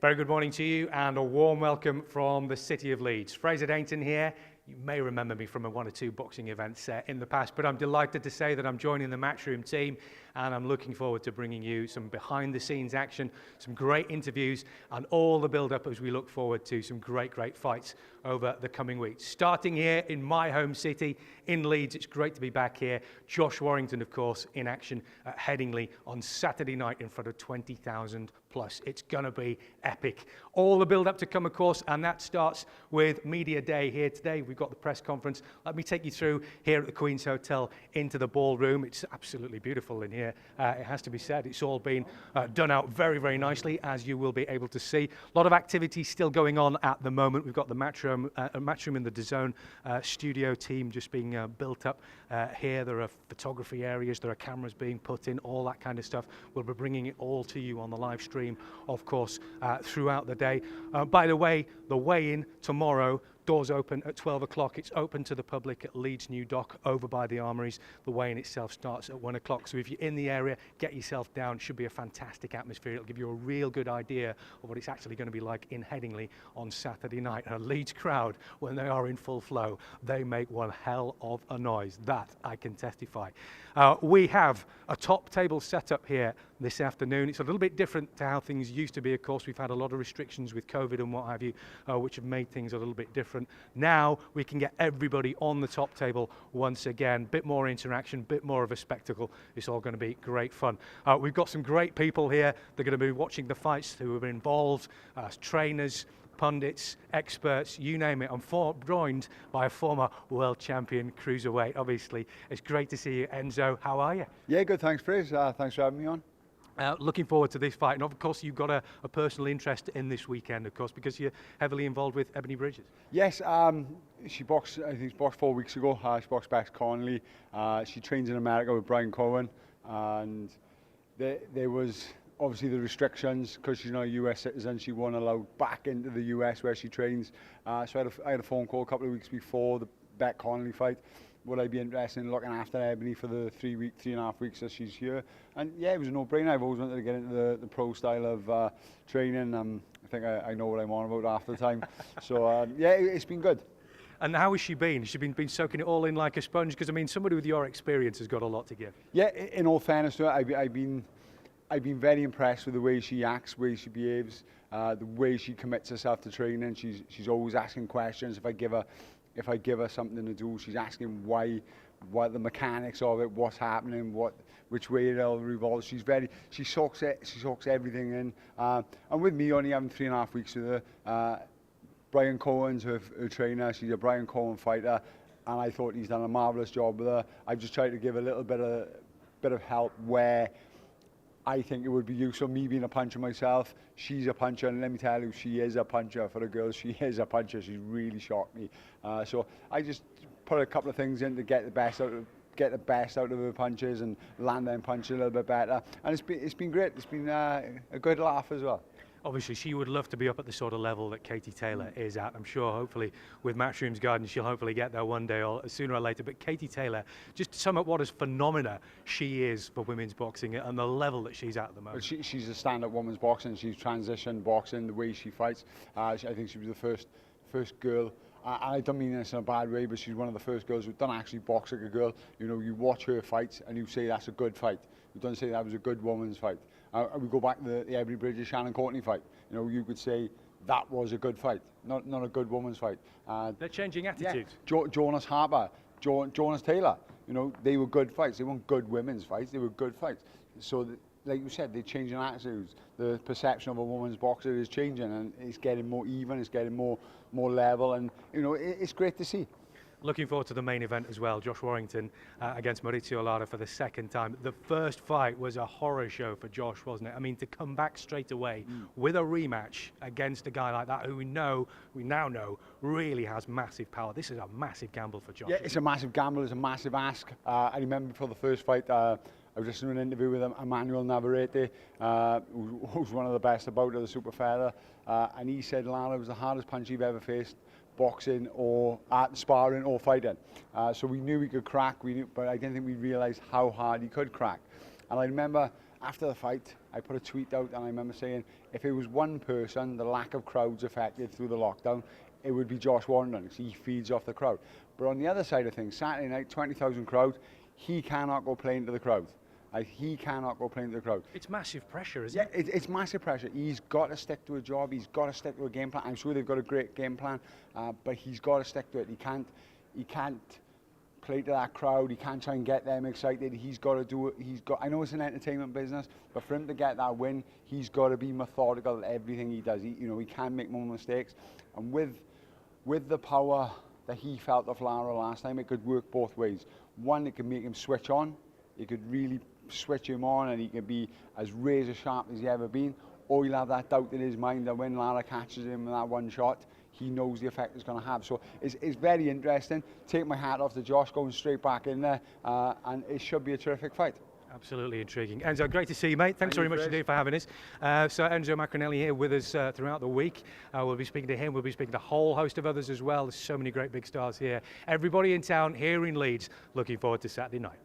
Very good morning to you and a warm welcome from the city of Leeds. Fraser Dainton here. You may remember me from one or two boxing events in the past, but I'm delighted to say that I'm joining the Matchroom team and I'm looking forward to bringing you some behind the scenes action, some great interviews and all the build up as we look forward to some great fights over the coming weeks. Starting here in my home city in Leeds, it's great to be back here. Lara-Warrington, of course, in action at Headingley on Saturday night in front of 20,000 plus. It's going to be epic. All the build up to come, of course, and that starts with Media Day here today. We've got the press conference. Let me take you through here at the Queen's Hotel into the ballroom. It's absolutely beautiful in here. It has to be said. It's all been done out very nicely, as you will be able to see. A lot of activity still going on at the moment. We've got the Matchroom in the DAZN studio team just being built up here. There are photography areas, there are cameras being put in, all that kind of stuff. We'll be bringing it all to you on the live stream, of course, throughout the day. By the way, the weigh-in tomorrow, doors open at 12 o'clock. It's open to the public at Leeds New Dock over by the Armouries. The weigh-in itself starts at 1 o'clock. So if you're in the area, get yourself down. It should be a fantastic atmosphere. It'll give you a real good idea of what it's actually going to be like in Headingley on Saturday night. And a Leeds crowd, when they are in full flow, they make one hell of a noise. That I can testify. We have a top table set up here this afternoon. It's a little bit different to how things used to be. Of course, we've had a lot of restrictions with COVID and what have you, which have made things a little bit different. Now we can get everybody on the top table once again. Bit more interaction, bit more of a spectacle. It's all going to be great fun. We've got some great people here. They're going to be watching the fights who have been involved, trainers, pundits, experts, you name it. I'm joined by a former world champion cruiserweight, obviously. It's great to see you, Enzo. How are you? Yeah, good, thanks, Fraser. Thanks for having me on. Looking forward to this fight, and of course you've got a personal interest in this weekend, of course, because you're heavily involved with Ebanie Bridges. Yes, she boxed, I think she boxed 4 weeks ago. She boxed Bex Connolly. She trains in America with Brian Cohen, and there was obviously the restrictions because she's not a US citizen. She wasn't allowed back into the US where she trains. So I had a phone call a couple of weeks before the Bex Connolly fight. Would I be interested in looking after Ebanie for the 3.5 weeks that she's here? And yeah, it was a no-brainer. I've always wanted to get into the pro style of training. I think I know what I'm on about half the time. So yeah, it's been good. And how has she been? Has she been soaking it all in like a sponge? Because I mean, somebody with your experience has got a lot to give. Yeah, in all fairness to her, I've been very impressed with the way she acts, the way she behaves, the way she commits herself to training. She's always asking questions. If I give her something to do, she's asking what the mechanics of it, what's happening, which way it'll revolve. She soaks everything in. And with me only having 3.5 weeks with her, Brian Cohen's her trainer. She's a Brian Cohen fighter, and I thought he's done a marvelous job with her. I've just tried to give a little bit of help where I think it would be useful. Me being a puncher myself, she's a puncher, and let me tell you, she is a puncher. For a girl, she is a puncher. She's really shocked me. So I just put a couple of things in to get the best out of her punches and land them punches a little bit better. And it's been great. It's been a good laugh as well. Obviously, she would love to be up at the sort of level that Katie Taylor is at. I'm sure, hopefully, with Matchroom's guidance, she'll hopefully get there one day or sooner or later. But Katie Taylor, just to sum up what a phenomena she is for women's boxing and the level that she's at the moment. She's a stand-up women's boxing. She's transitioned boxing, the way she fights. I think she was the first girl. I don't mean this in a bad way, but she's one of the first girls who don't actually box like a girl. You know, you watch her fight and you say that's a good fight. You don't say that was a good woman's fight. We go back to the Ebanie Bridges Shannon Courtney fight. You know, you could say that was a good fight, not a good woman's fight. They're changing attitudes. Yeah. Jonas Harper, Jonas Taylor. You know, they were good fights. They weren't good women's fights. They were good fights. So, like you said, they're changing attitudes. The perception of a woman's boxer is changing, and it's getting more even. It's getting more level, and you know, it's great to see. Looking forward to the main event as well, Lara-Warrington against Maurizio Lara for the second time. The first fight was a horror show for Josh, wasn't it? I mean, to come back straight away with a rematch against a guy like that who we now know really has massive power. This is a massive gamble for Josh. Yeah, it's a massive gamble, it's a massive ask. I remember before the first fight, I was just doing an interview with Emmanuel Navarrete, who's one of the best about it, the super feather, and he said Lara was the hardest punch he'd ever faced, boxing or sparring or fighting. So we knew he could crack, but I didn't think we realised how hard he could crack. And I remember after the fight, I put a tweet out, and I remember saying, if it was one person, the lack of crowds affected through the lockdown, it would be Josh Warrington, because he feeds off the crowd. But on the other side of things, Saturday night, 20,000 crowd, he cannot go play into the crowd. He cannot go play into the crowd. It's massive pressure, isn't it? Yeah, it's massive pressure. He's got to stick to a job. He's got to stick to a game plan. I'm sure they've got a great game plan, but he's got to stick to it. He can't play to that crowd. He can't try and get them excited. He's got to do it. I know it's an entertainment business, but for him to get that win, he's got to be methodical at everything he does. He can't make more mistakes. And with the power that he felt of Lara last time, it could work both ways. One, it could make him switch on. It could really switch him on, and he can be as razor sharp as he ever been. Or he'll have that doubt in his mind that when Lara catches him in that one shot, he knows the effect it's going to have. So it's very interesting. Take my hat off to Josh, going straight back in there, and it should be a terrific fight. Absolutely intriguing. Enzo, great to see you, mate. Thanks very much indeed for having us. So Enzo Maccarinelli here with us throughout the week. We'll be speaking to him. We'll be speaking to a whole host of others as well. There's so many great big stars here. Everybody in town here in Leeds, looking forward to Saturday night.